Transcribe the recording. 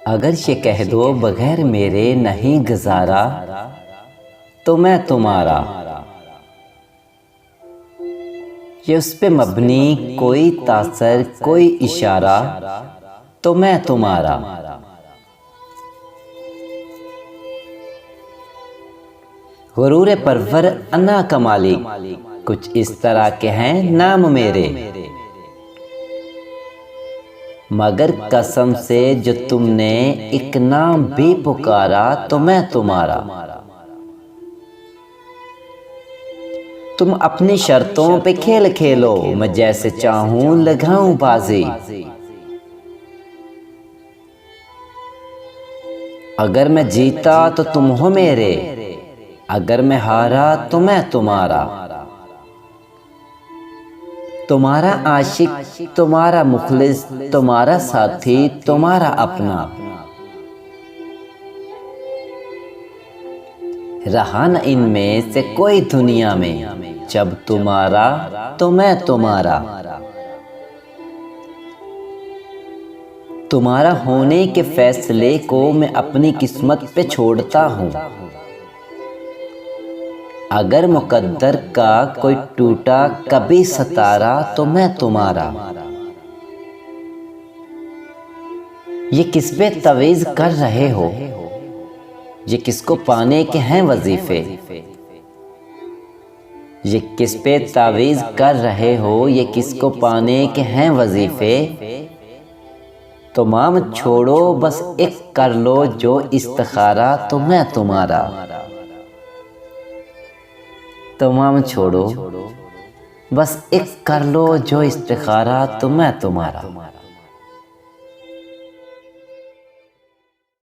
अगर ये कह दो बगैर मेरे नहीं गुजारा तो मैं तुम्हारा, ये उस पे मबनी कोई तासर कोई इशारा तो मैं तुम्हारा। गुरूर परवर अन्ना कमाली, कुछ इस तरह के हैं नाम मेरे, मगर कसम से जो तुमने एक नाम भी पुकारा तो मैं तुम्हारा। तुम अपनी शर्तों पे खेल खेलो, मैं जैसे चाहूं लगाऊं बाजी। अगर मैं जीता तो तुम हो मेरे, अगर मैं हारा तो मैं तुम्हारा। तुम्हारा आशिक, तुम्हारा मुखलिस, तुम्हारा साथी, तुम्हारा अपना। रहा न इनमें से कोई दुनिया में, जब तुम्हारा तो मैं तुम्हारा। तुम्हारा होने के फैसले को मैं अपनी किस्मत पे छोड़ता हूँ। अगर मुकद्दर का कोई टूटा कभी सितारा तो मैं तुम्हारा। ये किस पे तवीज़ कर रहे हो, ये किसको पाने के हैं वजीफे। ये किस पे तावीज़ कर रहे हो, ये किसको पाने के हैं वजीफे। तमाम छोड़ो बस एक कर लो जो इस्तिखारा तो मैं तुम्हारा। तमाम छोड़ो बस एक कर लो जो इस्तिखारा तो मैं तुम्हारा।